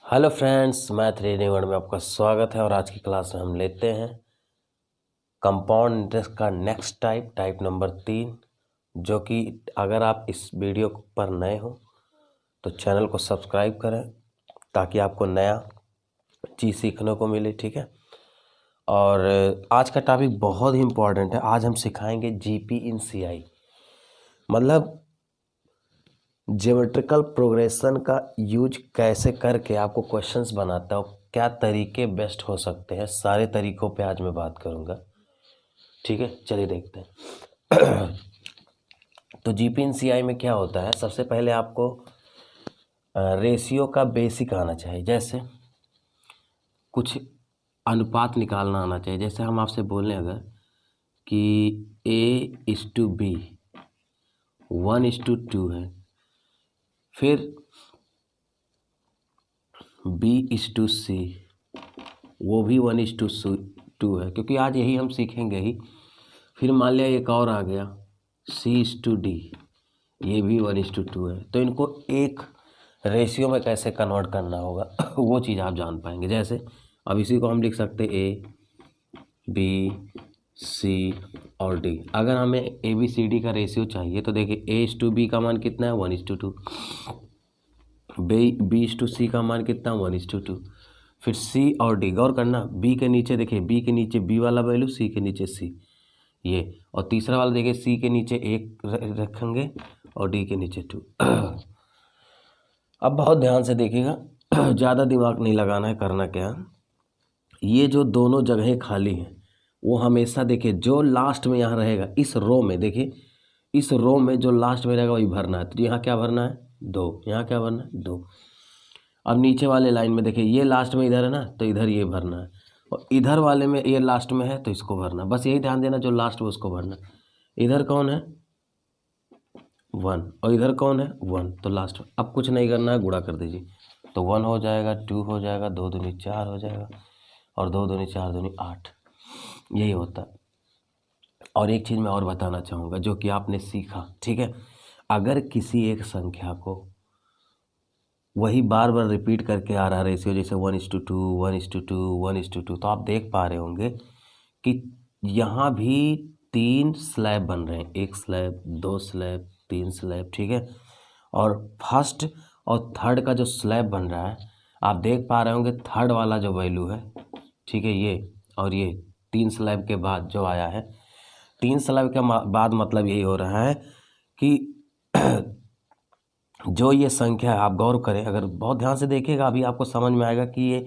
Hello friends, math reading word में आपका स्वागत है। और आज की क्लास में हम लेते हैं कंपाउंड इंटरेस्ट का नेक्स्ट टाइप नंबर 3, जो कि अगर आप इस वीडियो पर नए हो तो चैनल को सब्सक्राइब करें ताकि आपको नया चीज़ सीखने को मिले। ठीक है। और आज का टॉपिक बहुत ही इम्पोर्टेंट है। आज हम सिखाएंगे जीपी इन सीआई, मतलब ज्योमेट्रिकल प्रोग्रेशन का यूज कैसे करके आपको क्वेश्चंस बनाता है, क्या तरीके बेस्ट हो सकते हैं। सारे तरीकों पे आज मैं बात करूंगा। ठीक है, चलिए देखते हैं। तो जीपीएनसीआई में क्या होता है, सबसे पहले आपको रेशियो का बेसिक आना चाहिए। जैसे कुछ अनुपात निकालना आना चाहिए। जैसे हम आपसे बोलें अगर कि A/B 1:2 है, फिर B/C वो भी 1:2 है, क्योंकि आज यही हम सीखेंगे ही। फिर मान लिया एक और आ गया C/D, ये भी 1:2 है। तो इनको एक रेशियो में कैसे कन्वर्ट करना होगा वो चीज़ आप जान पाएंगे। जैसे अब इसी को हम लिख सकते A, B, C और D। अगर हमें ABCD का रेशियो चाहिए तो देखिए A/B का मान कितना है 1:2, B/C का मान कितना 1:2, फिर C और D। गौर करना, B के नीचे देखिए, B के नीचे B वाला वैल्यू, C के नीचे C, ये। और तीसरा वाला देखिए C के नीचे 1 रखेंगे और D के नीचे 2। अब बहुत ध्यान से देखिएगा, ज़्यादा दिमाग नहीं लगाना है। करना क्या, ये जो दोनों जगहें खाली हैं वो हमेशा देखिए जो लास्ट में यहाँ रहेगा, इस रो में देखिए, इस रो में जो लास्ट में रहेगा वही भरना है। तो यहाँ क्या भरना है 2, यहाँ क्या भरना है 2। अब नीचे वाले लाइन में देखिए ये लास्ट में इधर है ना, तो इधर ये भरना है। और इधर वाले में ये लास्ट में है तो इसको भरना। बस यही ध्यान देना, जो लास्ट में उसको भरना। इधर कौन है 1 और इधर कौन है 1, तो लास्ट में। अब कुछ नहीं करना है, गुणा कर दीजिए। तो 1 हो जाएगा, 2 हो जाएगा, 2 दूनी 4 हो जाएगा, और 2 दूनी 4 दूनी 8। यही होता है। और एक चीज़ मैं और बताना चाहूँगा जो कि आपने सीखा। ठीक है, अगर किसी एक संख्या को वही बार बार रिपीट करके आ रहा रेशियो, जैसे 1:2 1:2 1:2, तो आप देख पा रहे होंगे कि यहाँ भी 3 स्लैब बन रहे हैं, 1 स्लैब 2 स्लैब 3 स्लैब। ठीक है, और फर्स्ट और थर्ड का जो स्लैब बन रहा है, आप देख पा रहे होंगे थर्ड वाला जो वैल्यू है, ठीक है, ये और ये 3 स्लैब के बाद जो आया है, 3 स्लैब के बाद मतलब यही हो रहा है कि जो ये संख्या है, आप गौर करें, अगर बहुत ध्यान से देखिएगा अभी आपको समझ में आएगा कि ये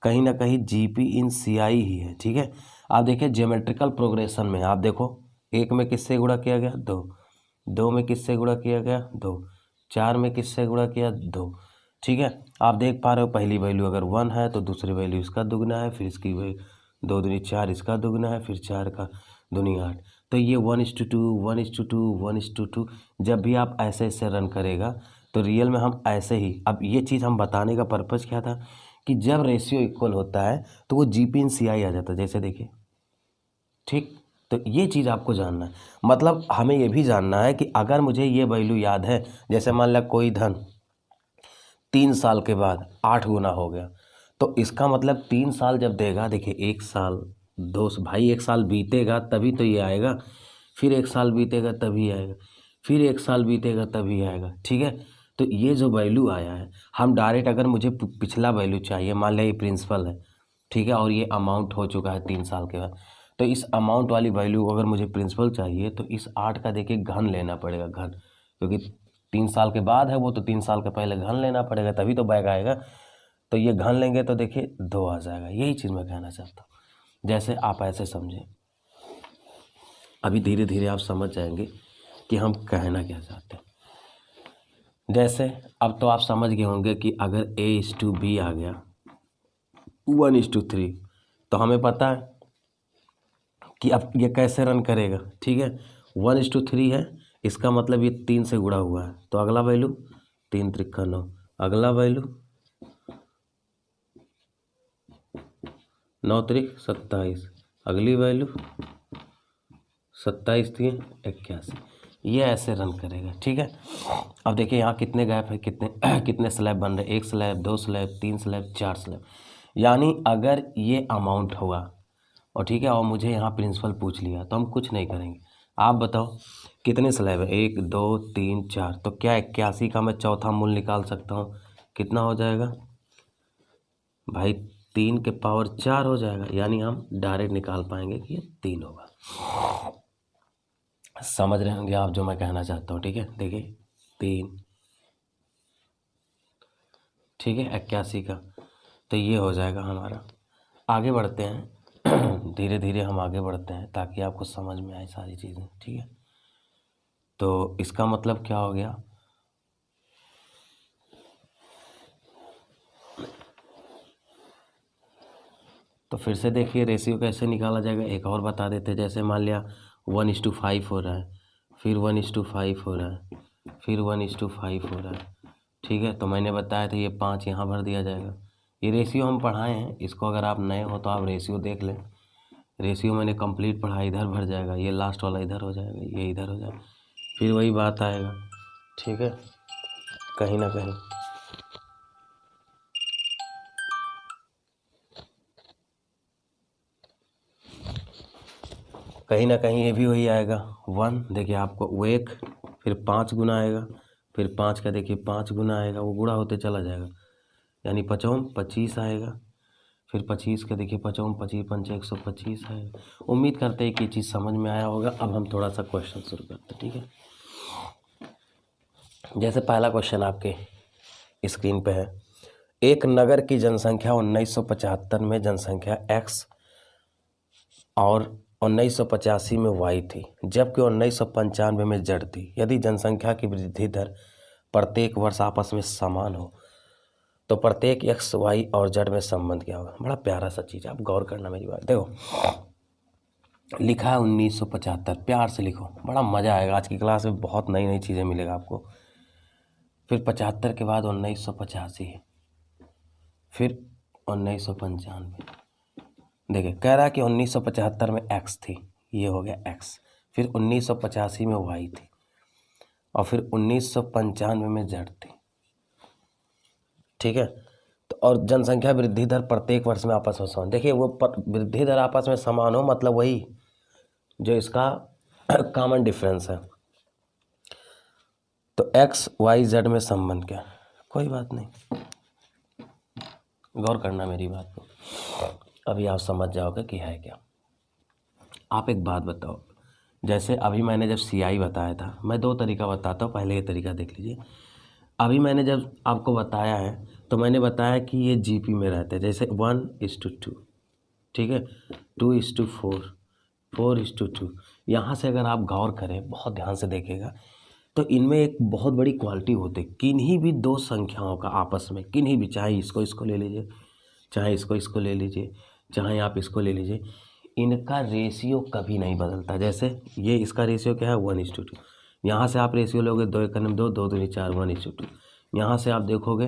कहीं ना कहीं जीपी इन सीआई ही है। ठीक है, आप देखिए ज्योमेट्रिकल प्रोग्रेशन में आप देखो, 1 में किससे गुणा किया गया 2, 2 में किससे गुणा किया गया 2, 4 में किससे गुणा किया 2। ठीक है, आप देख पा रहे हो पहली वैल्यू अगर 1 है तो दूसरी वैल्यू इसका दुगना है, फिर इसकी 2 दूनी 4 इसका दुगना है, फिर 4 का दूनी 8। तो ये 1:2 1:2 1:2। जब भी आप ऐसे ऐसे रन करेगा तो रियल में हम ऐसे ही, अब ये चीज़ हम बताने का पर्पज़ क्या था कि जब रेशियो इक्वल होता है तो वो जीपी इन सीआई आ जाता है। जैसे देखिए, ठीक, तो ये चीज़ आपको जानना है। मतलब हमें ये भी जानना है कि अगर मुझे ये वैल्यू याद है, जैसे मान लिया कोई धन 3 साल के बाद 8 गुना हो गया, तो इसका मतलब 3 साल जब देगा, देखिए 1 साल 2 भाई 1 साल बीतेगा तभी तो ये आएगा, फिर 1 साल बीतेगा तभी आएगा, फिर 1 साल बीतेगा तभी आएगा। ठीक है, तो ये जो वैल्यू आया है, हम डायरेक्ट, अगर मुझे पिछला वैल्यू चाहिए, मान लिया ये प्रिंसिपल है, ठीक है, और ये अमाउंट हो चुका है 3 साल के बाद, तो इस अमाउंट वाली वैल्यू अगर मुझे प्रिंसिपल चाहिए तो इस 8 का देखिए घन लेना पड़ेगा, घन, क्योंकि 3 साल के बाद है वो, तो 3 साल के पहले घन लेना पड़ेगा तभी तो बैक आएगा। तो ये घन लेंगे तो देखिए 2 आ जाएगा। यही चीज़ मैं कहना चाहता हूँ। जैसे आप ऐसे समझें, अभी धीरे धीरे आप समझ जाएंगे कि हम कहना क्या चाहते हैं। जैसे अब तो आप समझ गए होंगे कि अगर A/B आ गया 1:3, तो हमें पता है कि अब ये कैसे रन करेगा। ठीक है, 1:3 है, इसका मतलब ये 3 से गुणा हुआ है, तो अगला वैल्यू 3 त्रिका 9, अगला वैल्यू 9 त्रिक 27, अगली वैल्यू 27 3 81। ये ऐसे रन करेगा, ठीक है। अब देखिए यहाँ कितने गैप है, कितने कितने स्लैब बन रहे, 1 स्लैब, 2 स्लैब, 3 स्लैब, 4 स्लैब। यानी अगर ये अमाउंट होगा और ठीक है, और मुझे यहाँ प्रिंसिपल पूछ लिया तो हम कुछ नहीं करेंगे। आप बताओ कितने स्लैब है, 1 2 3 4, तो क्या 81 का मैं चौथा मूल निकाल सकता हूँ? कितना हो जाएगा भाई? 3 के पावर 4 हो जाएगा। यानी हम डायरेक्ट निकाल पाएंगे कि ये 3 होगा। समझ रहे होंगे आप जो मैं कहना चाहता हूँ, ठीक है। देखिए 3, ठीक है, 81 का, तो ये हो जाएगा हमारा। आगे बढ़ते हैं धीरे धीरे हम आगे बढ़ते हैं ताकि आपको समझ में आए सारी चीज़ें, ठीक है। तो इसका मतलब क्या हो गया, तो फिर से देखिए रेशियो कैसे निकाला जाएगा, एक और बता देते हैं। जैसे मान लिया 1:5 हो रहा है, फिर 1:5 हो रहा है, फिर 1:5 हो रहा है, ठीक है। तो मैंने बताया था ये 5 यहाँ भर दिया जाएगा। ये रेशियो हम पढ़ाए हैं, इसको अगर आप नए हो तो आप रेशियो देख लें। रेशियो मैंने कंप्लीट पढ़ा, इधर भर जाएगा, ये लास्ट वाला इधर हो जाएगा, ये इधर हो जाएगा, फिर वही बात आएगा, ठीक है। कहीं ना कहीं ये भी वही आएगा 1। देखिए आपको वो 1, फिर 5 गुना आएगा, फिर 5 का देखिए 5 गुना आएगा, वो गुणा होते चला जाएगा, यानी 5 25 आएगा। फिर 25 का देखिए 5 25 5 125 आएगा। उम्मीद करते हैं कि ये चीज़ समझ में आया होगा। अब हम थोड़ा सा क्वेश्चन शुरू करते हैं, ठीक है। जैसे पहला क्वेश्चन आपके स्क्रीन पे है, एक नगर की जनसंख्या 1975 में जनसंख्या x और 1985 में y थी, जबकि 1995 में z थी। यदि जनसंख्या की वृद्धि दर प्रत्येक वर्ष आपस में समान हो तो प्रत्येक x, y और z में संबंध क्या होगा? बड़ा प्यारा सा चीज़, आप गौर करना मेरी बात। देखो लिखा है 1975, प्यार से लिखो, बड़ा मज़ा आएगा। आज की क्लास में बहुत नई नई चीज़ें मिलेगा आपको। फिर 75 के बाद 1985, फिर 1995। देखिए कह रहा है कि 1975 में x थी, ये हो गया x, फिर 1985 में y थी, और फिर 1995 में z थी, ठीक है। तो और जनसंख्या वृद्धि दर प्रत्येक वर्ष में आपस में समान। देखिए वो वृद्धि दर आपस में समान हो मतलब वही जो इसका कॉमन डिफरेंस है। तो x, y, z में संबंध क्या? कोई बात नहीं, गौर करना मेरी बात को, अभी आप समझ जाओगे कि है क्या। आप एक बात बताओ, जैसे अभी मैंने जब CI बताया था, मैं 2 तरीका बताता हूँ, पहले ये तरीका देख लीजिए। अभी मैंने जब आपको बताया है तो मैंने बताया कि ये GP में रहते हैं, जैसे 1:2, ठीक है, 2:4, 4:2। यहाँ से अगर आप गौर करें, बहुत ध्यान से देखेगा, तो इनमें एक बहुत बड़ी क्वालिटी होती है। किन्हीं भी 2 संख्याओं का आपस में, किन्हीं भी, चाहे इसको ले लीजिए, चाहे इसको ले लीजिए, चाहे आप इसको ले लीजिए, इनका रेशियो कभी नहीं बदलता। जैसे ये इसका रेशियो क्या है 1:2, यहाँ से आप रेशियो लोगे 2 1 2 2 2 4 1:2, यहाँ से आप देखोगे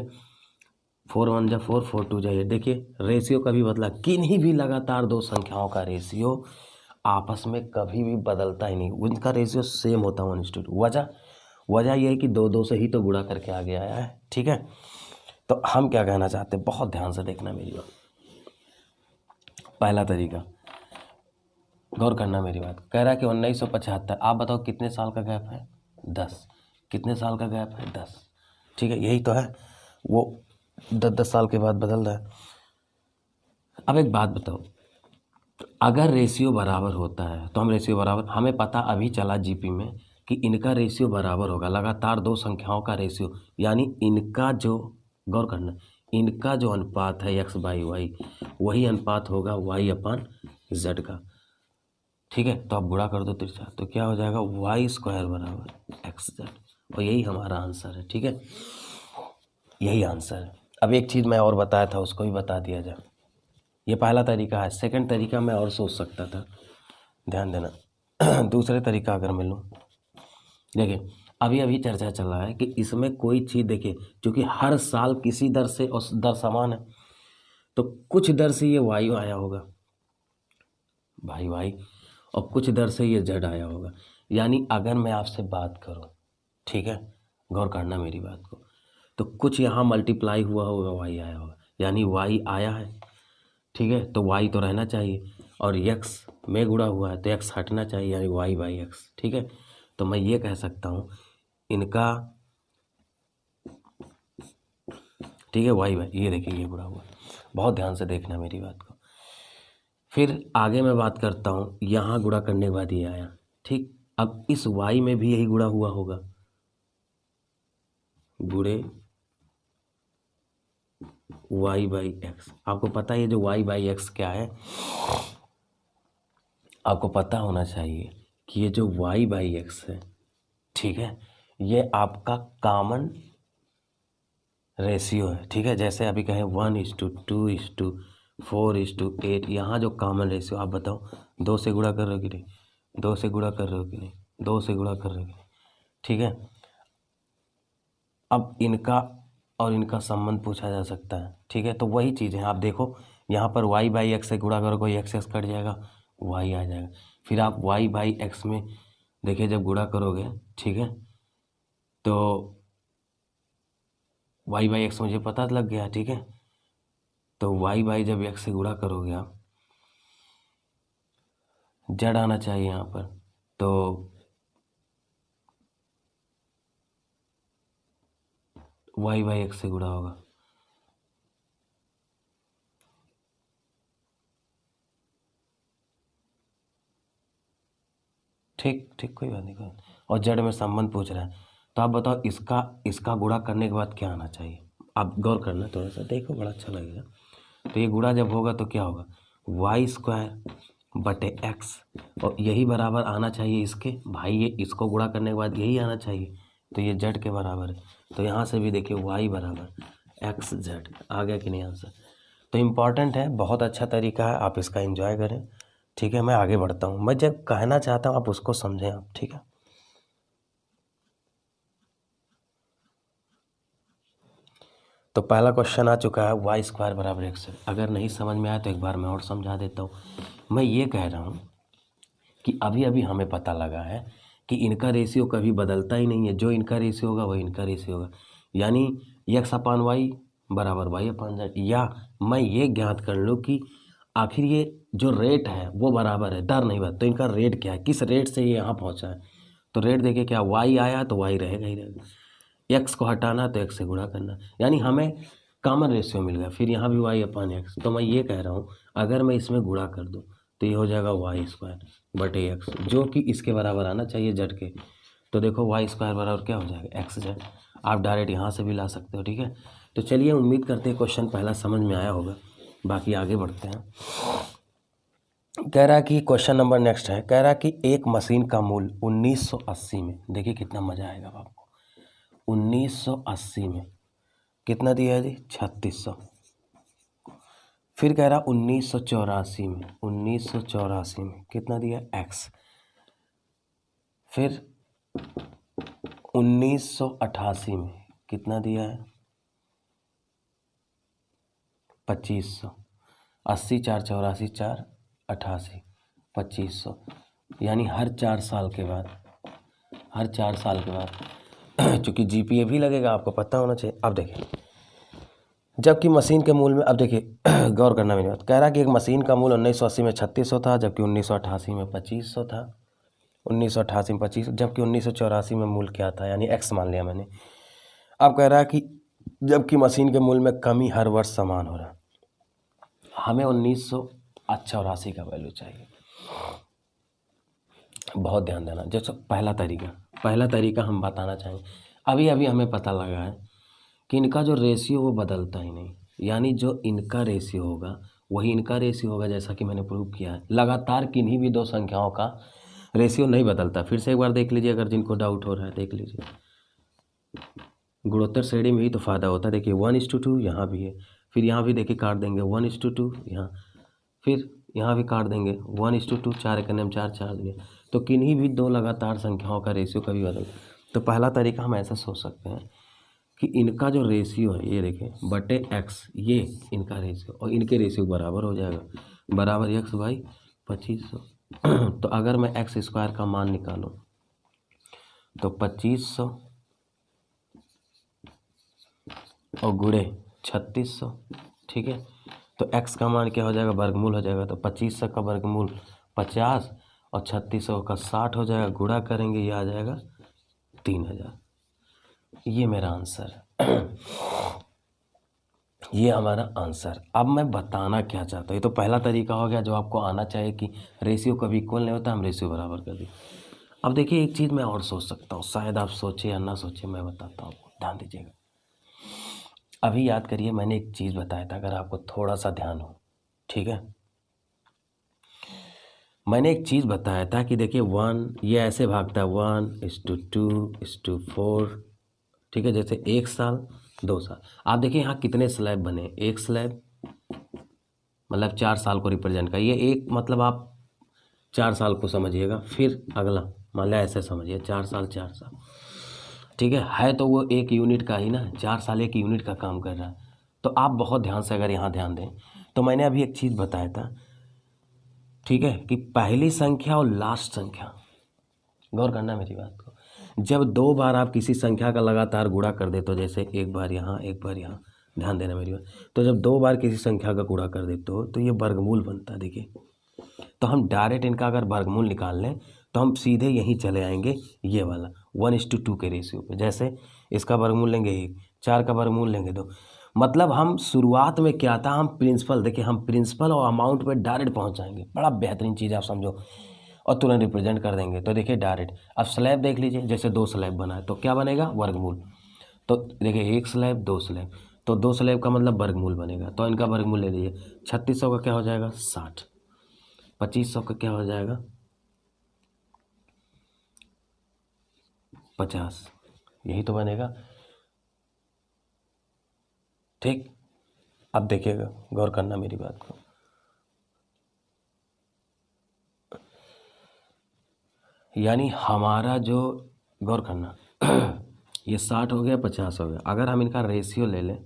4 1 जा 4 4 2 जाइए, देखिए रेशियो कभी बदला। किन्हीं भी लगातार 2 संख्याओं का रेशियो आपस में कभी भी बदलता ही नहीं, उनका रेशियो सेम होता है 1:2। वजह यह है कि 2 2 से ही तो गुणा करके आगे आया है, ठीक है। तो हम क्या कहना चाहते हैं, बहुत ध्यान से देखना मेरी बात। पहला तरीका, गौर करना मेरी बात, कह रहा है कि 1975, आप बताओ कितने साल का गैप है? 10। कितने साल का गैप है? 10, ठीक है, यही तो है। वो 10 साल के बाद बदल रहा है। अब एक बात बताओ, अगर रेशियो बराबर होता है तो हम रेशियो बराबर, हमें पता अभी चला GP में कि इनका रेशियो बराबर होगा, लगातार 2 संख्याओं का रेशियो, यानी इनका जो, गौर करना, इनका जो अनुपात है x/y, वही अनुपात होगा y/z का, ठीक है। तो आप गुणा कर दो तिरछा, तो क्या हो जाएगा y² बराबर xz, और यही हमारा आंसर है, ठीक है, यही आंसर है। अब एक चीज़ मैं और बताया था, उसको भी बता दिया जाए। ये पहला तरीका है। सेकंड तरीका मैं और सोच सकता था, ध्यान देना दूसरे तरीका अगर मैं लूँ, देखिए अभी अभी चर्चा चल रहा है कि इसमें कोई चीज़, देखिए क्योंकि हर साल किसी दर से, और दर समान है, तो कुछ दर से ये y आया होगा भाई, और कुछ दर से ये z आया होगा। यानी अगर मैं आपसे बात करूं, ठीक है, गौर करना मेरी बात को, तो कुछ यहाँ मल्टीप्लाई हुआ होगा, वाई आया होगा, यानी वाई आया है, ठीक है, तो वाई तो रहना चाहिए, और एक्स में गुणा हुआ है तो एक्स हटना चाहिए, यानी वाई बाई एक्स, ठीक है। तो मैं ये कह सकता हूँ इनका, ठीक है, वाई बाई, ये देखिए ये गुणा हुआ, बहुत ध्यान से देखना मेरी बात को। फिर आगे मैं बात करता हूँ, यहाँ गुणा करने के बाद ये आया, ठीक। अब इस y में भी यही गुणा हुआ होगा, गुणे y बाई एक्स। आपको पता है ये जो y बाई एक्स क्या है, आपको पता होना चाहिए कि ये जो y बाई एक्स है, ठीक है, ये आपका कॉमन रेशियो है, ठीक है। जैसे अभी कहें 1:2:4:8, यहाँ जो कॉमन रेशियो, आप बताओ 2 से गुणा कर रहे हो कि नहीं, 2 से गुणा कर रहे हो कि नहीं, 2 से गुणा कर रहे हो कि नहीं, ठीक है। अब इनका और इनका संबंध पूछा जा सकता है, ठीक है। तो वही चीज़ है, आप देखो यहाँ पर y बाई एक्स से गुणा करो, कोई एक्स एक्स कट जाएगा, y आ जाएगा। फिर आप y बाई एक्स में देखिए जब गुणा करोगे, ठीक है, तो y बाई एक्स मुझे पता लग गया, ठीक है। तो y बाई जब एक्स से गुणा करोगे आप, z आना चाहिए यहाँ पर, तो y बाई एक्स से गुणा होगा, ठीक ठीक, कोई बात नहीं, कोई बात नहीं। और जड़ में संबंध पूछ रहा है, तो आप बताओ इसका गुणा करने के बाद क्या आना चाहिए। आप गौर करना, थोड़ा सा देखो, बड़ा अच्छा लगेगा। तो ये गुणा जब होगा तो क्या होगा, y² बटे x, और यही बराबर आना चाहिए इसके, भाई ये इसको गुणा करने के बाद यही आना चाहिए, तो ये z के बराबर है। तो यहाँ से भी देखिए y बराबर xz आ गया कि नहीं आंसर। तो इम्पॉर्टेंट है, बहुत अच्छा तरीका है, आप इसका एंजॉय करें, ठीक है। मैं आगे बढ़ता हूँ, मैं जब कहना चाहता हूँ आप उसको समझें आप, ठीक है। तो पहला क्वेश्चन आ चुका है, y² बराबर x। अगर नहीं समझ में आया तो एक बार मैं और समझा देता हूँ। मैं ये कह रहा हूँ कि अभी अभी हमें पता लगा है कि इनका रेशियो कभी बदलता ही नहीं है, जो इनका रेशियो होगा वही इनका रेशियो होगा, यानी x/y बराबर y/z। या मैं ये ज्ञात कर लूँ कि आखिर ये जो रेट है वो बराबर है, दर नहीं बदल, तो इनका रेट क्या है, किस रेट से ये यहाँ पहुँचा है। तो रेट देखिए क्या, y आया तो y रहेगा ही रहेगा, x को हटाना तो x से गुणा करना, यानी हमें कॉमन रेशियो मिल गया। फिर यहाँ भी y/x, तो मैं ये कह रहा हूँ अगर मैं इसमें गुणा कर दूँ तो ये हो जाएगा y² बटे x, जो कि इसके बराबर आना चाहिए z के। तो देखो y² बराबर क्या हो जाएगा, xz। आप डायरेक्ट यहाँ से भी ला सकते हो, ठीक है। तो चलिए, उम्मीद करते हैं क्वेश्चन पहला समझ में आया होगा, बाकी आगे बढ़ते हैं। कह रहा कि क्वेश्चन नंबर नेक्स्ट है, कह रहा कि एक मशीन का मूल्य 1980 में, देखिए कितना मजा आएगा आपको, 1980 में कितना दिया है जी, 3600। फिर कह रहा 1984 में, 1984 में कितना दिया, x। फिर 1988 में कितना दिया है, 2500। 80 4 84 4 88 2500, यानी हर 4 साल के बाद, हर 4 साल के बाद चूँकि जीपीए भी लगेगा, आपको पता होना चाहिए। अब देखिए, जबकि मशीन के मूल्य में, अब देखिए गौर करना मेरी बात, कह रहा कि एक मशीन का मूल्य 1980 में 3600 था, जबकि 1988 में 2500 था। 1988 में 2500, जबकि 1984 में मूल्य क्या था, यानी x मान लिया मैंने। अब कह रहा है कि जबकि मशीन के मूल्य में कमी हर वर्ष समान हो रहा, हमें 1984 का वैल्यू चाहिए। बहुत ध्यान देना, जैसे पहला तरीका हम बताना चाहेंगे। अभी अभी हमें पता लगा है कि इनका जो रेशियो वो बदलता ही नहीं, यानी जो इनका रेशियो होगा वही इनका रेशियो होगा, जैसा कि मैंने प्रूव किया है। लगातार किन्हीं भी दो संख्याओं का रेशियो नहीं बदलता। फिर से एक बार देख लीजिए, अगर जिनको डाउट हो रहा है देख लीजिए, गुणोत्तर श्रेणी में ही तो फायदा होता है। देखिए 1:2 यहाँ भी है, फिर यहाँ भी देखिए काट देंगे 1:2 यहाँ, फिर यहाँ भी काट देंगे 1:2, 4 करने में 4 4 दिए, तो किन्हीं भी दो लगातार संख्याओं का रेशियो कभी बदल। तो पहला तरीका हम ऐसा सोच सकते हैं कि इनका जो रेशियो है, ये देखें बटे x, ये इनका रेशियो और इनके रेशियो बराबर हो जाएगा, बराबर x/2500। तो अगर मैं x² का मान निकालूं तो 2500 और गुणे 3600, ठीक है। तो x का मान क्या हो जाएगा, वर्गमूल हो जाएगा। तो 2500 का वर्गमूल 50 और 3600 का 60 हो जाएगा, गुणा करेंगे ये आ जाएगा 3000। ये मेरा आंसर है। ये हमारा आंसर। अब मैं बताना क्या चाहता हूँ, ये तो पहला तरीका हो गया जो आपको आना चाहिए कि रेशियो कभी इक्वल नहीं होता, हम रेशियो बराबर कर दिए। अब देखिए एक चीज़ मैं और सोच सकता हूँ, शायद आप सोचे या ना सोचे, मैं बताता हूँ आपको, ध्यान दीजिएगा। अभी याद करिए मैंने एक चीज़ बताया था, अगर आपको थोड़ा सा ध्यान हो, ठीक है। मैंने एक चीज़ बताया था कि देखिए 1 ये ऐसे भागता है 1:2:4, ठीक है। जैसे 1 साल 2 साल, आप देखिए यहाँ कितने स्लैब बने, एक स्लैब मतलब 4 साल को रिप्रेजेंट कर, ये एक मतलब आप 4 साल को समझिएगा। फिर अगला मान लिया ऐसे समझिए 4 साल 4 साल, ठीक है तो वो एक यूनिट का ही ना, 4 साल एक यूनिट का काम कर रहा है। तो आप बहुत ध्यान से अगर यहाँ ध्यान दें तो मैंने अभी एक चीज़ बताया था, ठीक है, कि पहली संख्या और लास्ट संख्या, गौर करना मेरी बात को, जब 2 बार आप किसी संख्या का लगातार गुणा कर दे, तो जैसे एक बार यहाँ एक बार यहाँ, ध्यान देना मेरी बात, तो जब 2 बार किसी संख्या का गुणा कर देते हो तो ये वर्गमूल बनता है। देखिए तो हम डायरेक्ट इनका अगर वर्गमूल निकाल लें तो हम सीधे यहीं चले आएंगे, ये वाला 1:2 के रेशियो पे। जैसे इसका वर्गमूल लेंगे 1, 4 का वर्गमूल लेंगे 2, मतलब हम शुरुआत में क्या था, हम प्रिंसिपल, देखिए हम प्रिंसिपल और अमाउंट पे डायरेक्ट पहुंच जाएंगे। बड़ा बेहतरीन चीज़ आप समझो, और तुरंत रिप्रेजेंट कर देंगे। तो देखिए डायरेक्ट, अब स्लैब देख लीजिए, जैसे 2 स्लैब बना है तो क्या बनेगा, वर्गमूल। तो देखिए 1 स्लैब 2 स्लैब, तो 2 स्लैब का मतलब वर्गमूल बनेगा, तो इनका वर्गमूल ले लीजिए। 3600 का क्या हो जाएगा 60, 2500 का क्या हो जाएगा 50, यही तो बनेगा, ठीक। अब देखिएगा, गौर करना मेरी बात को, यानी हमारा जो, गौर करना ये 60 हो गया 50 हो गया, अगर हम इनका रेशियो ले लें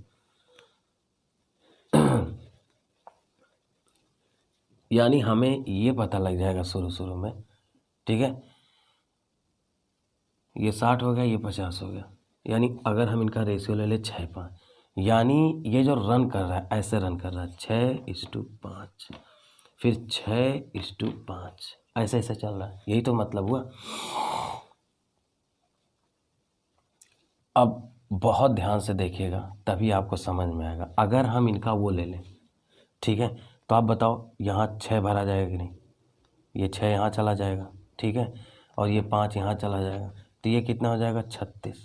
यानी हमें ये पता लग जाएगा शुरू में, ठीक है, ये 60 हो गया ये 50 हो गया, यानी अगर हम इनका रेशियो ले लें 6:5, यानी ये जो रन कर रहा है ऐसे रन कर रहा है 6:5, फिर 6:5, ऐसे ऐसे चल रहा है, यही तो मतलब हुआ। अब बहुत ध्यान से देखिएगा तभी आपको समझ में आएगा। अगर हम इनका वो ले लें, ठीक है, तो आप बताओ यहाँ 6 भरा जाएगा कि नहीं, ये 6 यहाँ चला जाएगा, ठीक है, और ये 5 यहाँ चला जाएगा, तो ये कितना हो जाएगा 36,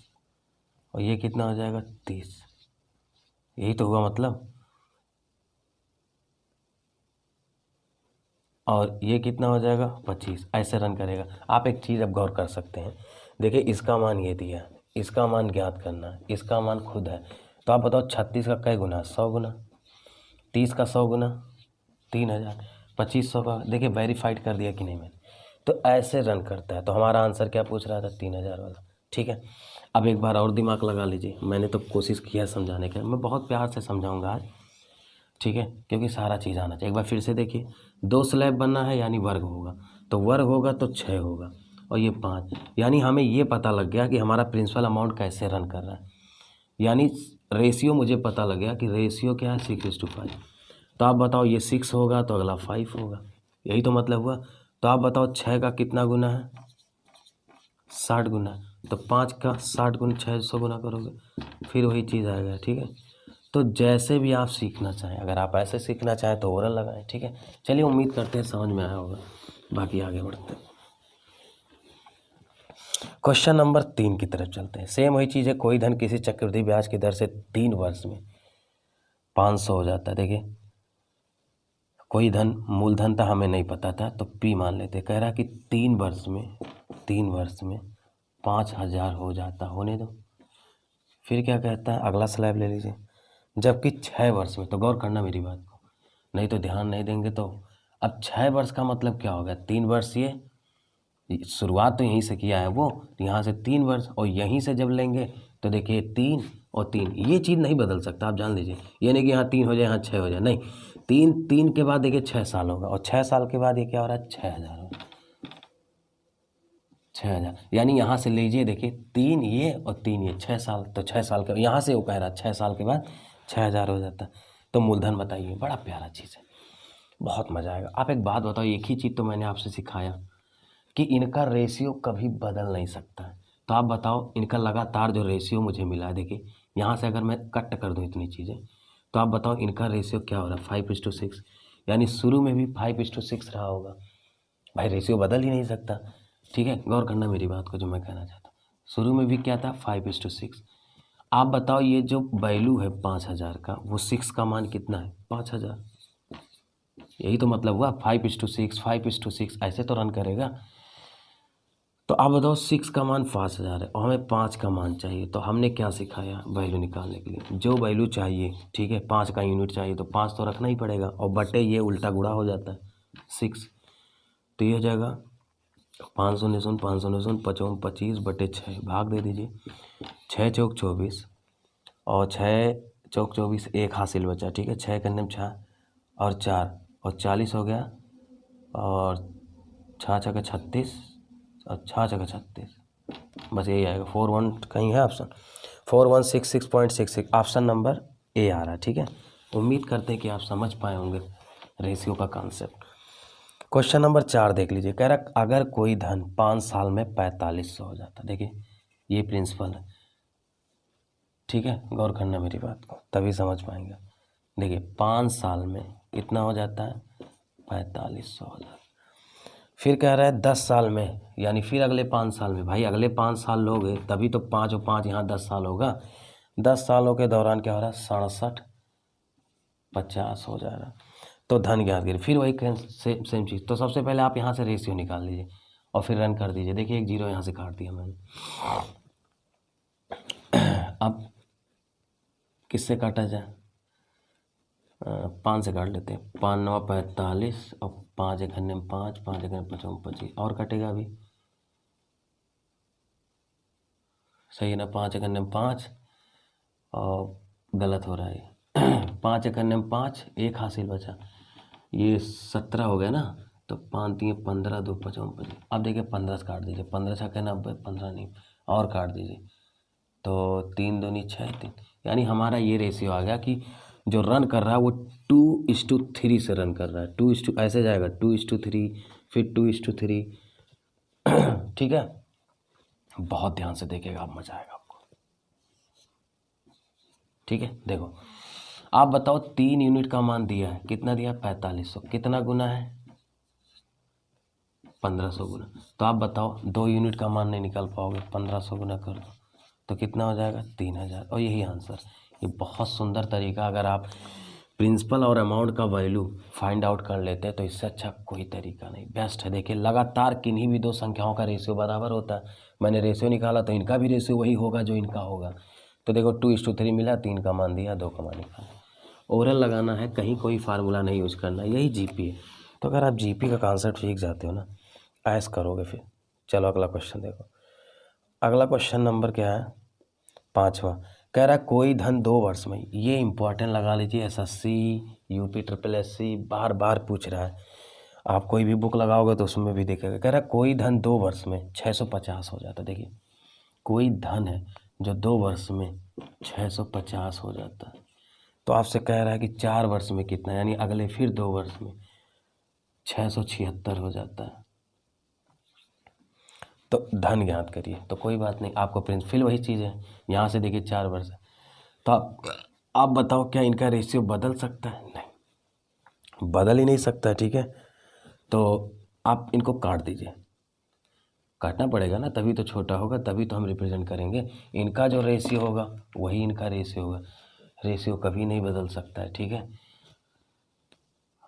और ये कितना हो जाएगा 30, यही तो हुआ मतलब। और ये कितना हो जाएगा 25, ऐसे रन करेगा। आप एक चीज़ अब गौर कर सकते हैं, देखिए इसका मान ये दिया, इसका मान ज्ञात करना है, इसका मान खुद है, तो आप बताओ 36 का कई गुना, 100 गुना, 30 का 100 गुना 3000, 2500 का देखिए वेरीफाइड कर दिया कि नहीं मैंने, तो ऐसे रन करता है। तो हमारा आंसर क्या पूछ रहा था 3000 वाला, ठीक है। अब एक बार और दिमाग लगा लीजिए, मैंने तो कोशिश किया समझाने का, मैं बहुत प्यार से समझाऊंगा आज, ठीक है, क्योंकि सारा चीज़ आना चाहिए। एक बार फिर से देखिए, 2 स्लैब बनना है यानी वर्ग होगा, तो वर्ग होगा तो 6 होगा, और ये 5, यानी हमें ये पता लग गया कि हमारा प्रिंसिपल अमाउंट कैसे रन कर रहा है, यानी रेशियो मुझे पता लग गया कि रेशियो क्या है 6:5। तो आप बताओ ये 6 होगा तो अगला 5 होगा, यही तो मतलब हुआ। तो आप बताओ 6 का कितना गुना है 60 गुना, तो 5 का 60 गुना 600 गुना करोगे, फिर वही चीज़ आएगा, ठीक है। तो जैसे भी आप सीखना चाहें, अगर आप ऐसे सीखना चाहें तो ओरल लगाएं, ठीक है। चलिए उम्मीद करते हैं समझ में आया होगा, बाकी आगे बढ़ते हैं। क्वेश्चन नंबर 3 की तरफ चलते हैं। सेम वही चीज़ है, कोई धन किसी चक्रवृद्धि ब्याज की दर से 3 वर्ष में 500 हो जाता है। देखिए कोई धन, मूलधन था हमें नहीं पता था तो P मान लेते, कह रहा कि 3 वर्ष में 5000 हो जाता, होने दो। फिर क्या कहता है, अगला स्लैब ले लीजिए, जबकि 6 वर्ष में, तो गौर करना मेरी बात को, नहीं तो ध्यान नहीं देंगे तो। अब 6 वर्ष का मतलब क्या हो गया, 3 वर्ष ये शुरुआत तो यहीं से किया है वो, यहाँ से 3 वर्ष, और यहीं से जब लेंगे तो देखिए 3 और 3, ये चीज़ नहीं बदल सकता, आप जान लीजिए। ये नहीं कि यहाँ 3 हो जाए यहाँ 6 हो जाए, नहीं, 3 के बाद देखिए 6 साल होगा, और 6 साल के बाद ये क्या हो रहा है 6000 होगा, 6,000, यानी यहाँ से लीजिए, देखिए 3 ये और 3 ये, 6 साल, तो 6 साल के यहाँ से वो कह रहा 6 साल के बाद 6,000 हो जाता। तो मूलधन बताइए, बड़ा प्यारा चीज़ है, बहुत मज़ा आएगा। आप एक बात बताओ, एक ही चीज़ तो मैंने आपसे सिखाया कि इनका रेशियो कभी बदल नहीं सकता है। तो आप बताओ, इनका लगातार जो रेशियो मुझे मिला है, देखिए यहाँ से अगर मैं कट कर दूँ इतनी चीज़ें, तो आप बताओ इनका रेशियो क्या हो रहा है, 5:6, यानी शुरू में भी 5:6 रहा होगा। भाई रेशियो बदल ही नहीं सकता, ठीक है, गौर करना मेरी बात को जो मैं कहना चाहता हूँ। शुरू में भी क्या था, 5:6। आप बताओ ये जो वैल्यू है 5,000 का, वो 6 का मान कितना है, 5,000। यही तो मतलब हुआ, 5:6, 5:6 ऐसे तो रन करेगा। तो आप बताओ 6 का मान 5,000 है और हमें 5 का मान चाहिए। तो हमने क्या सिखाया वैल्यू निकालने के लिए, जो वैल्यू चाहिए, ठीक है, 5 का यूनिट चाहिए तो 5 तो रखना ही पड़ेगा, और बटे ये उल्टा गुणा हो जाता है 6। तो ये हो जाएगा 5 0 0 5 0 0 55 25 बटे 6, भाग दे दीजिए, 6 चौक 24 और 6 चौक 24, एक हासिल बचा, ठीक है, 6 करने में 6 और 4 और 40 हो गया, और 6 छक्के 36 और 6 छक्के 36, बस यही आएगा। 41 कहीं है ऑप्शन, 4166.66 ऑप्शन नंबर ए आ रहा है, ठीक है। उम्मीद करते हैं कि आप समझ पाए होंगे रेशियो का कॉन्सेप्ट। क्वेश्चन नंबर 4 देख लीजिए, कह रहा अगर कोई धन 5 साल में 4500 हो जाता, देखिए ये प्रिंसिपल है, ठीक है, गौर करना मेरी बात को तभी समझ पाएंगे। देखिए 5 साल में कितना हो जाता है, 4500 हो जाता है। फिर कह रहा है 10 साल में, यानी फिर अगले 5 साल में, भाई अगले 5 साल लोगे तभी तो 5 और 5 यहाँ 10 साल होगा। 10 सालों के दौरान क्या हो रहा है, 67 50 हो जा रहा। तो धन ज्ञात करिए, फिर वही सेम चीज़। तो सबसे पहले आप यहाँ से रेशियो निकाल लीजिए और फिर रन कर दीजिए। देखिए एक जीरो यहाँ से काट दिया मैंने। अब किससे काटा जाए, 5 से काट लेते हैं, 5 9 45 और 5 1 5, 5 1 55 25, और कटेगा अभी, सही है ना, 5 1 5 और गलत हो रहा है 5 1 5, एक हासिल बचा, ये 17 हो गया ना, तो 5 3 15 2 55 25। अब देखिए 15 से काट दीजिए, 15 छक्के 90, 15 नहीं और काट दीजिए, तो 3 2 6 3, यानी हमारा ये रेशियो आ गया कि जो रन कर रहा है वो 2:3 से रन कर रहा है। 2 ऐसे जाएगा 2:3, फिर 2:3, ठीक है। बहुत ध्यान से देखिएगा, आप मजा आएगा आपको, ठीक है। देखो आप बताओ 3 यूनिट का मान दिया है, कितना दिया, 4500, कितना गुना है, 1500 गुना। तो आप बताओ 2 यूनिट का मान नहीं निकाल पाओगे, 1500 गुना कर दो तो कितना हो जाएगा, 3000, और यही आंसर। ये बहुत सुंदर तरीका, अगर आप प्रिंसिपल और अमाउंट का वैल्यू फाइंड आउट कर लेते हैं तो इससे अच्छा कोई तरीका नहीं, बेस्ट है। देखिए लगातार किन्हीं भी दो संख्याओं का रेशियो बराबर होता है, मैंने रेशियो निकाला तो इनका भी रेशियो वही होगा जो इनका होगा। तो देखो 2:3 मिला, 3 का मान दिया, 2 का मान निकाला। ओरल लगाना है, कहीं कोई फार्मूला नहीं यूज करना, यही जीपी है। तो अगर आप जीपी का कॉन्सेप्ट सीख जाते हो ना, ऐस करोगे फिर। चलो अगला क्वेश्चन देखो, अगला क्वेश्चन नंबर क्या है, 5वां। कह रहा है कोई धन 2 वर्ष में, ये इंपॉर्टेंट लगा लीजिए, एसएससी यूपी SSSC बार बार पूछ रहा है, आप कोई भी बुक लगाओगे तो उसमें भी देखेगा। कह रहा है कोई धन 2 वर्ष में 650 हो जाता। देखिए कोई धन है जो 2 वर्ष में 650 हो जाता है, तो आपसे कह रहा है कि 4 वर्ष में कितना, यानी अगले फिर 2 वर्ष में 676 हो जाता है। तो धन ज्ञात करिए। तो कोई बात नहीं, आपको प्रिंसिपल वही चीज़ है, यहाँ से देखिए 4 वर्ष है, तो आप बताओ क्या इनका रेशियो बदल सकता है, नहीं बदल ही नहीं सकता, ठीक है। तो आप इनको काट दीजिए, काटना पड़ेगा ना, तभी तो छोटा होगा, तभी तो हम रिप्रेजेंट करेंगे। इनका जो रेशियो होगा वही इनका रेशियो होगा, रेशियो कभी नहीं बदल सकता है, ठीक है।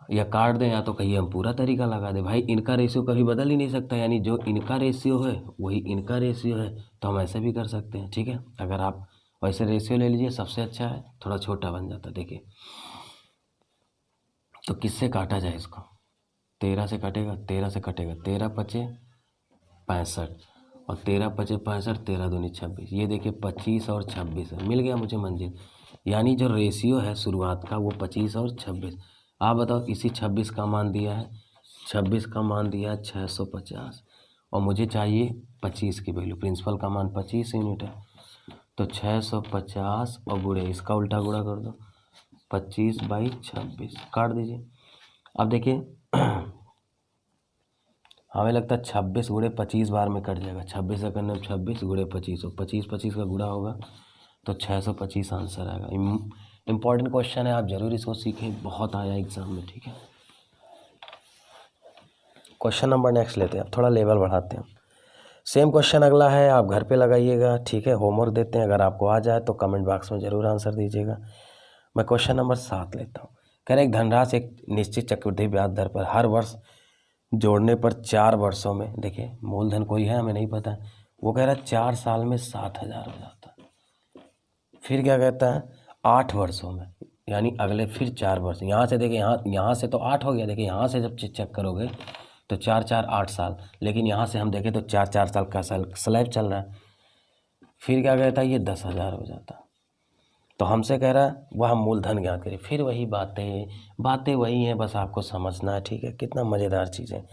या काट दें या तो कहिए हम पूरा तरीका लगा दें, भाई इनका रेशियो कभी बदल ही नहीं सकता, यानी जो इनका रेशियो है वही इनका रेशियो है, तो हम ऐसे भी कर सकते हैं, ठीक है। अगर आप वैसे रेशियो ले लीजिए, सबसे अच्छा है, थोड़ा छोटा बन जाता। देखिए तो किससे काटा जाए इसको, 13 से कटेगा, 13 से कटेगा, 13 पचे 65 और 13 पचे 65, 13 दूनी 26, ये देखिए 25 और 26 है, मिल गया मुझे मंजिल। यानी जो रेशियो है शुरुआत का वो 25 और 26। आप बताओ इसी 26 का मान दिया है, 26 का मान दिया है 650 और मुझे चाहिए 25 की वैल्यू, प्रिंसिपल का मान 25 यूनिट है, तो 650 और गुणे इसका उल्टा गुणा कर दो, 25/26 काट दीजिए। अब देखिए हमें लगता है 26 गुणे 25 बार में कट जाएगा, 26 से करने में 26 गुणे 25 और 25 का गुणा होगा तो 625 आंसर आएगा। इम्पॉर्टेंट क्वेश्चन है, आप जरूर इसको सीखें, बहुत आया एग्जाम में, ठीक है। क्वेश्चन नंबर नेक्स्ट लेते हैं, अब थोड़ा लेवल बढ़ाते हैं। सेम क्वेश्चन अगला है, आप घर पे लगाइएगा, ठीक है। होमवर्क देते हैं, अगर आपको आ जाए तो कमेंट बॉक्स में ज़रूर आंसर दीजिएगा। मैं क्वेश्चन नंबर 7 लेता हूँ। कह रहे एक धनराशि एक निश्चित चक्रवृद्धि ब्याज दर पर हर वर्ष जोड़ने पर 4 वर्षों में, देखिए मूलधन कोई है हमें नहीं पता है, वो कह रहा है 4 साल में 7,000 हो जाता है। फिर क्या कहता है 8 वर्षों में, यानी अगले फिर 4 वर्ष, यहाँ से देखिए यहाँ से तो 8 हो गया, देखिए यहाँ से जब चेक करोगे तो 4 4 8 साल, लेकिन यहाँ से हम देखें तो 4 4 साल का स्लैब चल रहा है। फिर क्या कहता है ये 10,000 हो जाता। तो हमसे कह रहा है वह हम मूलधन ज्ञात करें। फिर वही बातें वही हैं, बस आपको समझना है, ठीक है। कितना मज़ेदार चीज़ है।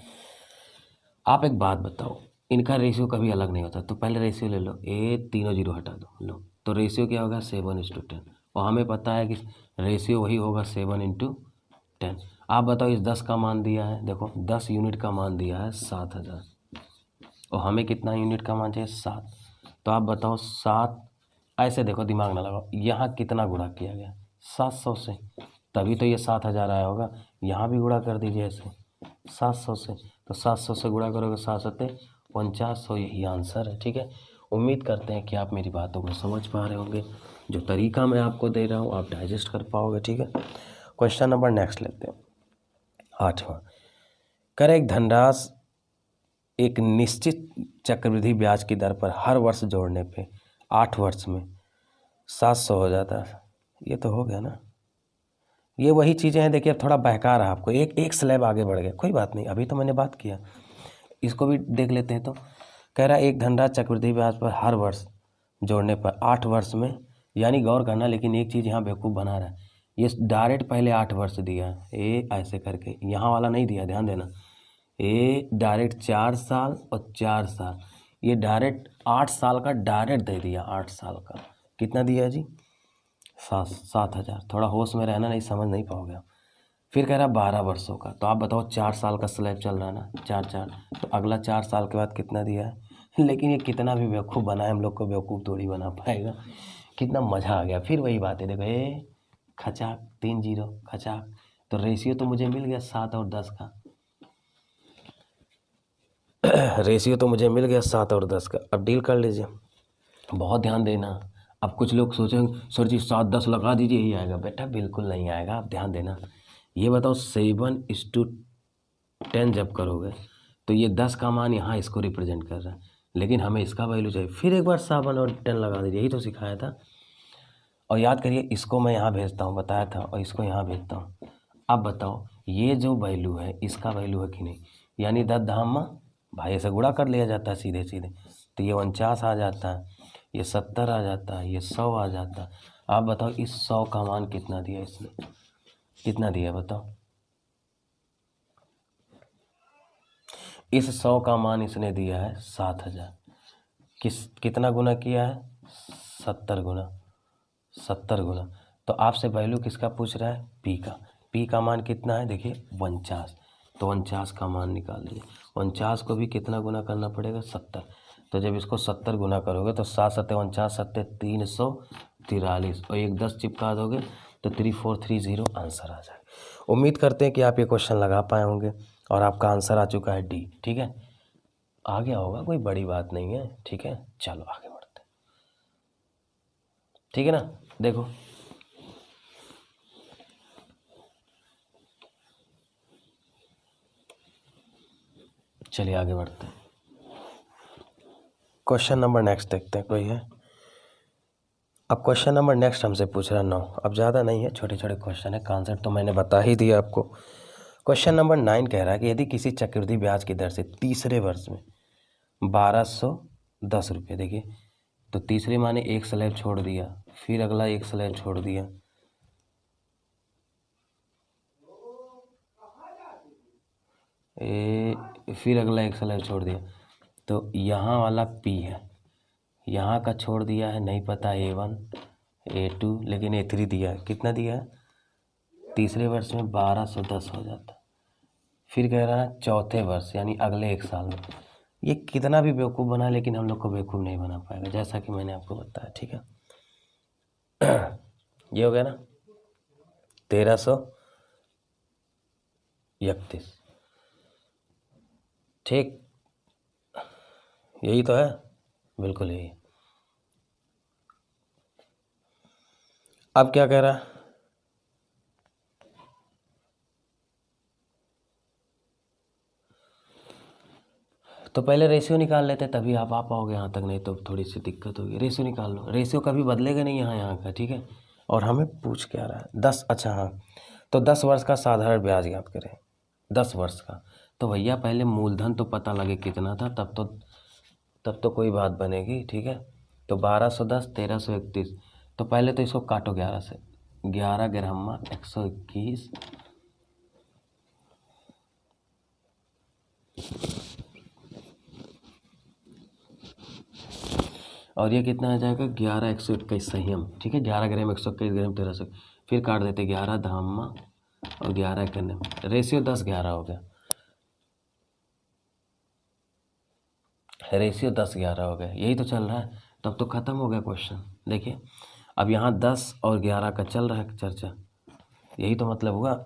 आप एक बात बताओ, इनका रेशियो कभी अलग नहीं होता, तो पहले रेशियो ले लो, तीनों जीरो हटा दो, लो तो रेशियो क्या होगा 7:10, और हमें पता है कि रेशियो वही होगा 7:10। आप बताओ इस 10 का मान दिया है, देखो 10 यूनिट का मान दिया है 7,000, और हमें कितना यूनिट का मान चाहिए 7। तो आप बताओ 7, ऐसे देखो दिमाग ना लगाओ, यहाँ कितना गुणा किया गया 700 से, तभी तो ये 7,000 आया होगा। यहाँ भी गुणा कर दीजिए ऐसे 700 से, तो 700 से गुणा करोगे 7×7=49, यही आंसर है, ठीक है। उम्मीद करते हैं कि आप मेरी बातों को समझ पा रहे होंगे, जो तरीका मैं आपको दे रहा हूँ आप डाइजेस्ट कर पाओगे, ठीक है। क्वेश्चन नंबर नेक्स्ट लेते हैं, 8वां। करें एक धनराशि एक निश्चित चक्रवृद्धि ब्याज की दर पर हर वर्ष जोड़ने पे 8 वर्ष में 700 हो जाता है। ये तो हो गया ना, ये वही चीज़ें हैं। देखिए अब थोड़ा बहका रहा आपको, एक स्लैब आगे बढ़ गया, कोई बात नहीं, अभी तो मैंने बात किया, इसको भी देख लेते हैं। तो कह रहा है एक धनराशि चक्रवृद्धि ब्याज पर हर वर्ष जोड़ने पर 8 वर्ष में, यानी गौर करना, लेकिन एक चीज़ यहाँ बेवकूफ़ बना रहा है, ये डायरेक्ट पहले 8 वर्ष दिया है, ए ऐसे करके, यहाँ वाला नहीं दिया, ध्यान देना, ए डायरेक्ट 4 साल और 4 साल, ये डायरेक्ट 8 साल का डायरेक्ट दे दिया, 8 साल का कितना दिया जी 7,000। थोड़ा होश में रहना, नहीं समझ नहीं पाओगे आप। फिर कह रहा 12 वर्षों का, तो आप बताओ 4 साल का स्लैब चल रहा है ना, 4 4, तो अगला 4 साल के बाद कितना दिया है। लेकिन ये कितना भी बेवकूफ़ बनाए, हम लोग को बेवकूफ़ थोड़ी बना पाएगा। कितना मज़ा आ गया। फिर वही बात है, देखो खचाक 3 जीरो खचाक, तो रेशियो तो मुझे मिल गया 7 और 10 का, रेशियो तो मुझे मिल गया 7 और 10 का। अब डील कर लीजिए, बहुत ध्यान देना। अब कुछ लोग सोचेंगे सर जी 7 10 लगा दीजिए यही आएगा, बेटा बिल्कुल नहीं आएगा, आप ध्यान देना। ये बताओ 7:10 जब करोगे तो ये 10 का मान यहाँ इसको रिप्रेजेंट कर रहा है, लेकिन हमें इसका वैल्यू चाहिए। फिर एक बार 7 और 10 लगा दीजिए, यही तो सिखाया था। और याद करिए, इसको मैं यहाँ भेजता हूँ, बताया था, और इसको यहाँ भेजता हूँ। अब बताओ ये जो वैल्यू है इसका वैल्यू है कि नहीं, यानी 10 धामा भाई ऐसे गुणा कर लिया जाता है सीधे सीधे, तो ये 49 आ जाता है, ये 70 आ जाता है, ये 100 आ जाता है। आप बताओ इस 100 का मान कितना दिया इसने, कितना दिया बताओ, इस 100 का मान इसने दिया है 7,000। कितना गुना किया है 70 गुना, 70 गुना। तो आपसे वैल्यू किसका पूछ रहा है पी का मान कितना है, देखिए 49, तो 49 का मान निकाल लीजिए। 49 को भी कितना गुना करना पड़ेगा 70, तो जब इसको 70 गुना करोगे तो 7 7 49 7 343, और एक 10 चिपका दोगे तो 3430 आंसर आ जाए। उम्मीद करते हैं कि आप ये क्वेश्चन लगा पाए होंगे और आपका आंसर आ चुका है डी, ठीक है। आ गया होगा, कोई बड़ी बात नहीं है, ठीक है। चलो आगे बढ़ते हैं, ठीक है ना। देखो चलिए आगे बढ़ते हैं, क्वेश्चन नंबर नेक्स्ट देखते हैं, कोई है। अब क्वेश्चन नंबर नेक्स्ट हमसे पूछ रहा है 9, अब ज़्यादा नहीं है, छोटे छोटे क्वेश्चन है, कॉन्सेप्ट तो मैंने बता ही दिया आपको। क्वेश्चन नंबर 9 कह रहा है कि यदि किसी चक्रवृद्धि ब्याज की दर से तीसरे वर्ष में 1210 रुपये, देखिए तो तीसरे माने एक स्लैब छोड़ दिया, फिर अगला एक स्लैब छोड़ दिया, फिर अगला एक स्लैब छोड़ दिया, तो यहाँ वाला P है, यहाँ का छोड़ दिया है, नहीं पता A1 A2, लेकिन A3 दिया है। कितना दिया है? तीसरे वर्ष में 1210 हो जाता है। फिर कह रहा है चौथे वर्ष यानी अगले 1 साल में। ये कितना भी बेवकूफ़ बना, लेकिन हम लोग को बेवकूफ़ नहीं बना पाएगा, जैसा कि मैंने आपको बताया। ठीक है, ये हो गया ना 1331। ठीक, यही तो है, बिल्कुल यही। अब क्या कह रहा है? तो पहले रेशियो निकाल लेते, तभी आप आ पाओगे यहाँ तक, नहीं तो थोड़ी सी दिक्कत होगी। रेशियो निकाल लो, रेशियो कभी बदलेगा नहीं यहाँ का। ठीक है, और हमें पूछ क्या रहा है? 10। अच्छा हाँ, तो 10 वर्ष का साधारण ब्याज याद करें, 10 वर्ष का। तो भैया पहले मूलधन तो पता लगे कितना था, तब तो कोई बात बनेगी। ठीक है, तो 1210 1331। तो पहले तो इसको काटो 11 से, 11 ग्राम 121, और ये कितना आ जाएगा? 11 121 संयम। ठीक है, 11 ग्राम 121 ग्राम 1300। फिर काट देते 11 धामा और 11 इक्यानवे, रेशियो 10-11 हो गया। रेशियो 10-11 हो गया, यही तो चल रहा है। तब तो ख़त्म हो गया क्वेश्चन। देखिए अब यहाँ 10 और 11 का चल रहा है चर्चा, यही तो मतलब हुआ।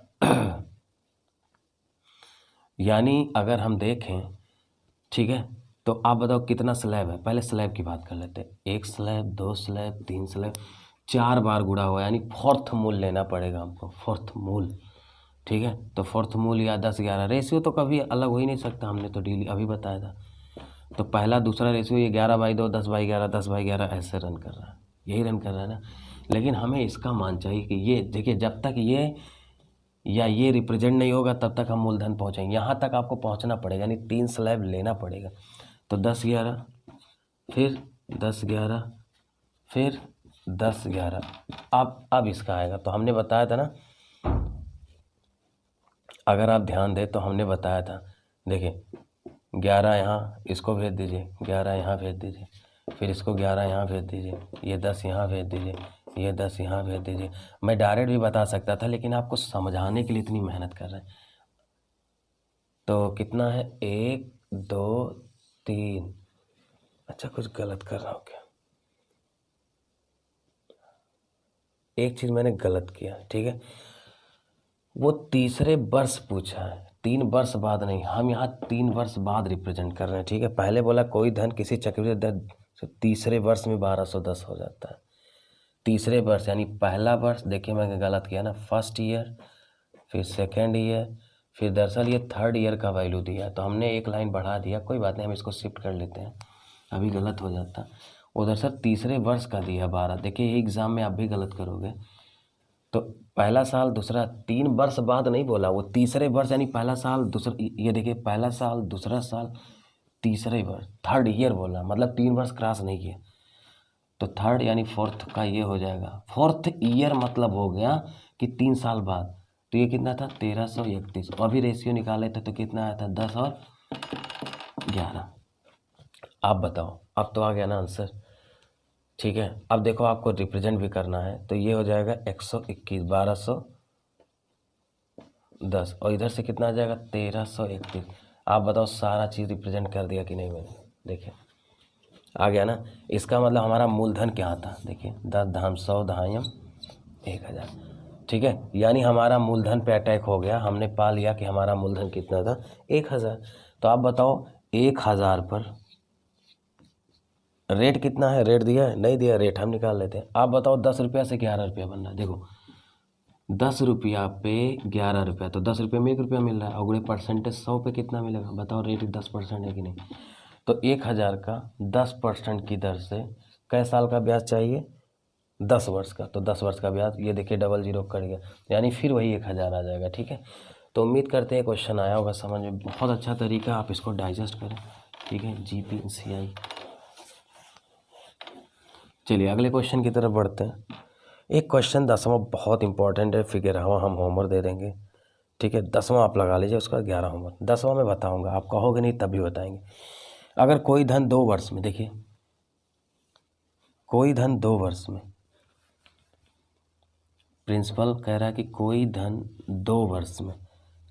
यानी अगर हम देखें, ठीक है, तो आप बताओ कितना स्लैब है? पहले स्लैब की बात कर लेते हैं। 1 स्लैब, 2 स्लैब, 3 स्लैब, 4 बार गुणा हुआ, यानी फोर्थ मूल लेना पड़ेगा हमको, फोर्थ मूल। ठीक है, तो फोर्थ मूल या 10-11। रेशियो तो कभी अलग हो ही नहीं सकता, हमने तो डेली अभी बताया था। तो पहला दूसरा रेशियो ये 11/2, 10/11, 10/11 ऐसे रन कर रहा है, यही रन कर रहा है ना। लेकिन हमें इसका मान चाहिए कि ये देखिए, जब तक ये या ये रिप्रेजेंट नहीं होगा तब तक हम मूलधन पहुँचेंगे। यहाँ तक आपको पहुँचना पड़ेगा, यानी 3 स्लैब लेना पड़ेगा। तो 10-11, फिर 10-11, फिर 10-11। अब इसका आएगा। तो हमने बताया था ना, अगर आप ध्यान दें तो हमने बताया था, देखिए 11 यहाँ, इसको भेज दीजिए, 11 यहाँ भेज दीजिए, फिर इसको 11 यहाँ भेज दीजिए, ये 10 यहाँ भेज दीजिए, ये 10 यहाँ भेज दीजिए। मैं डायरेक्ट भी बता सकता था, लेकिन आपको समझाने के लिए इतनी मेहनत कर रहे हैं। तो कितना है? 1 2 3। अच्छा, कुछ गलत कर रहा हूँ क्या? एक चीज़ मैंने गलत किया। ठीक है, वो तीसरे वर्ष पूछा है, 3 वर्ष बाद नहीं। हम यहाँ 3 वर्ष बाद रिप्रेजेंट कर रहे हैं। ठीक है, पहले बोला कोई धन किसी चक्रवृद्धि दर से तीसरे वर्ष में 1210 हो जाता है। तीसरे वर्ष यानी पहला वर्ष, देखिए मैं गलत किया ना, फर्स्ट ईयर, फिर सेकेंड ईयर, फिर दरअसल ये थर्ड ईयर का वैल्यू दिया, तो हमने एक लाइन बढ़ा दिया। कोई बात नहीं, हम इसको शिफ्ट कर लेते हैं, अभी गलत हो जाता। उधर सर तीसरे वर्ष का दिया 12। देखिए एग्ज़ाम में आप भी गलत करोगे। तो पहला साल दूसरा, 3 वर्ष बाद नहीं बोला, वो तीसरे वर्ष यानी पहला साल दूसरा, ये देखिए पहला साल दूसरा साल तीसरे वर्ष, थर्ड ईयर बोला, मतलब 3 वर्ष क्रॉस नहीं किया। तो थर्ड यानी फोर्थ का ये हो जाएगा, फोर्थ ईयर मतलब हो गया कि 3 साल बाद। तो ये कितना था? 1331। अभी रेशियो निकाले थे तो कितना आया था? 10 और 11। आप बताओ, अब तो आ गया ना आंसर। ठीक है, अब देखो आपको रिप्रेजेंट भी करना है, तो ये हो जाएगा 121, 1210, और इधर से कितना आ जाएगा? 1331। आप बताओ सारा चीज़ रिप्रेजेंट कर दिया कि नहीं मैंने? देखिए आ गया ना। इसका मतलब हमारा मूलधन क्या था? देखिए 10 धाम 100 धायम 1000। ठीक है, यानी हमारा मूलधन पे अटैक हो गया, हमने पा लिया कि हमारा मूलधन कितना था? 1000। तो आप बताओ 1000 पर रेट कितना है? रेट दिया है? नहीं दिया, रेट हम निकाल लेते हैं। आप बताओ 10 रुपया से 11 रुपया बन रहा है। देखो 10 रुपया पे 11 रुपया, तो 10 रुपये में 1 रुपया मिल रहा है, और परसेंटेज 100 पे कितना मिलेगा? बताओ, रेट 10% है कि नहीं? तो 1000 का 10% की दर से कै साल का ब्याज चाहिए? 10 वर्ष का। तो 10 वर्ष का ब्याज, ये देखिए डबल जीरो कट गया, यानी फिर वही 1000 आ जाएगा। ठीक है, तो उम्मीद करते हैं क्वेश्चन आया होगा समझ में। बहुत अच्छा तरीका, आप इसको डाइजेस्ट करें। ठीक है, GPCI। चलिए अगले क्वेश्चन की तरफ बढ़ते हैं। एक क्वेश्चन 10वां बहुत इंपॉर्टेंट है, फिर 11वां हम होमवर्क दे देंगे। ठीक है, 10वां आप लगा लीजिए, उसका 11 होमवर्क। 10वां मैं बताऊंगा, आप कहोगे नहीं तब भी बताएंगे। अगर कोई धन 2 वर्ष में, देखिए कोई धन 2 वर्ष में, प्रिंसिपल कह रहा है कि कोई धन 2 वर्ष में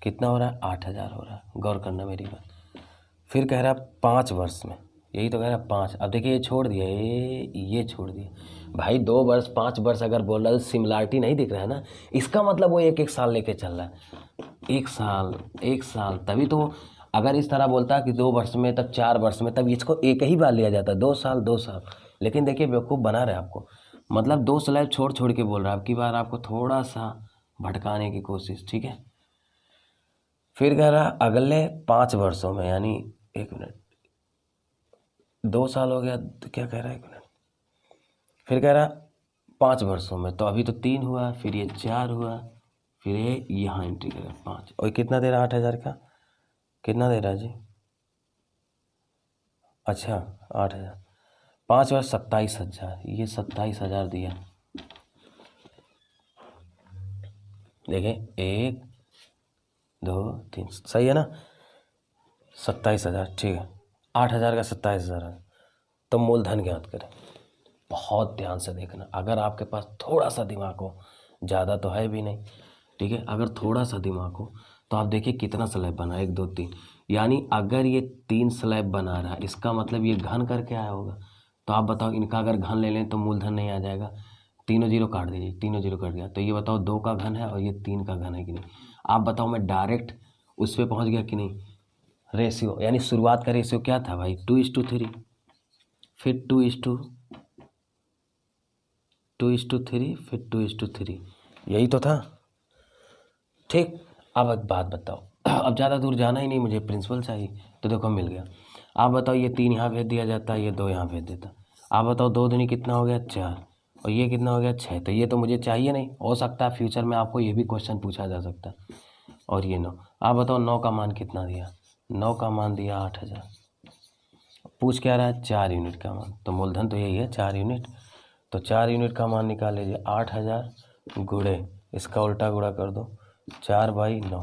कितना हो रहा है, 8,000 हो रहा है। गौर करना मेरी बात। फिर कह रहा है 5 वर्ष में, यही तो कह रहा है 5। अब देखिए ये छोड़ दिया, ये छोड़ दिया भाई। 2 वर्ष 5 वर्ष अगर बोल रहा है, सिमिलरिटी नहीं दिख रहा है ना, इसका मतलब वो एक साल लेके चल रहा है। 1 साल तभी तो। अगर इस तरह बोलता कि 2 वर्ष में, तब 4 वर्ष में, तब इसको एक ही बार लिया जाता, 2 साल 2 साल। लेकिन देखिए बेवकूफ़ बना रहे आपको, मतलब 2 स्लैब छोड़ छोड़ के बोल रहा है। अब की बार आपको थोड़ा सा भटकाने की कोशिश, ठीक है। फिर कह रहा अगले 5 वर्षों में, यानी 1 मिनट, 2 साल हो गया तो क्या कह रहा है, 1 मिनट। फिर कह रहा 5 वर्षों में, तो अभी तो 3 हुआ, फिर ये 4 हुआ, फिर ये यहाँ एंट्री करेगा 5। और कितना दे रहा 8,000 का, कितना दे रहा जी? अच्छा 8,000, 5 वर्ष 27,000, ये 27,000 दिया। देखिए 1 2 3, सही है ना, 27,000, ठीक है। 8,000 का 27,000 है। तो मूलधन ज्ञात करें। बहुत ध्यान से देखना, अगर आपके पास थोड़ा सा दिमाग हो, ज़्यादा तो है भी नहीं, ठीक है। अगर थोड़ा सा दिमाग हो तो आप देखिए कितना स्लैब बना, 1 2 3, यानी अगर ये 3 स्लैब बना रहा है, इसका मतलब ये घन करके आया होगा। तो आप बताओ, इनका अगर घन ले लें तो मूलधन नहीं आ जाएगा। तीनों जीरो काट दीजिए, तीनों जीरो कट गया। तो ये बताओ 2 का घन है और ये 3 का घन है कि नहीं। आप बताओ, मैं डायरेक्ट उस पर पहुँच गया कि नहीं। रेशियो, यानी शुरुआत का रेशियो क्या था भाई, 2:3, फिर 2:3, फिर 2:3, यही तो था, ठीक। अब एक बात बताओ, अब ज़्यादा दूर जाना ही नहीं, मुझे प्रिंसिपल चाहिए। तो देखो मिल गया। आप बताओ, ये 3 यहाँ भेज दिया जाता, ये 2 यहाँ भेज देता। आप बताओ 2 दूनी कितना हो गया, 4, और ये कितना हो गया, 6। तो ये तो मुझे चाहिए नहीं। हो सकता है फ्यूचर में आपको ये भी क्वेश्चन पूछा जा सकता है। और ये 9, आप बताओ 9 का मान कितना दिया, 9 का मान दिया 8,000। पूछ क्या रहा है, 4 यूनिट का मान। तो मूलधन तो यही है, 4 यूनिट। तो 4 यूनिट का मान निकाल लीजिए, 8,000 गुणे, इसका उल्टा गुणा कर दो, 4/9,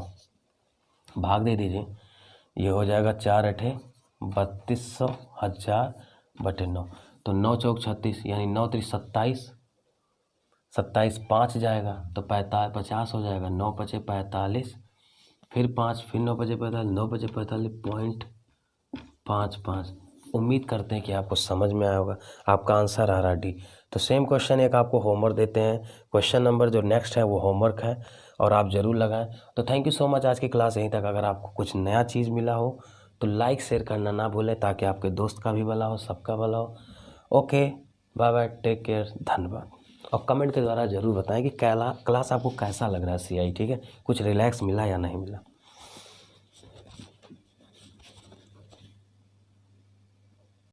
भाग दे दीजिए, ये हो जाएगा 4 8 3200, 1000 बटे 9। तो 9 चौक 36, यानी 9 3 27, 27 5 जाएगा तो 50 हो जाएगा। 9 5 45, फिर 5, फिर 9 5 45, 9 5 45.55। उम्मीद करते हैं कि आपको समझ में आया होगा। आपका आंसर आ रहा डी। तो सेम क्वेश्चन एक आपको होमवर्क देते हैं, क्वेश्चन नंबर जो नेक्स्ट है वो होमवर्क है, और आप ज़रूर लगाएं। तो थैंक यू सो मच, आज की क्लास यहीं तक। अगर आपको कुछ नया चीज़ मिला हो तो लाइक शेयर करना ना भूलें, ताकि आपके दोस्त का भी भला हो, सबका भला हो। Okay, bye bye, take care, धन्यवाद। और कमेंट के द्वारा ज़रूर बताएं कि क्लास आपको कैसा लग रहा है CI, ठीक है, कुछ रिलैक्स मिला या नहीं मिला।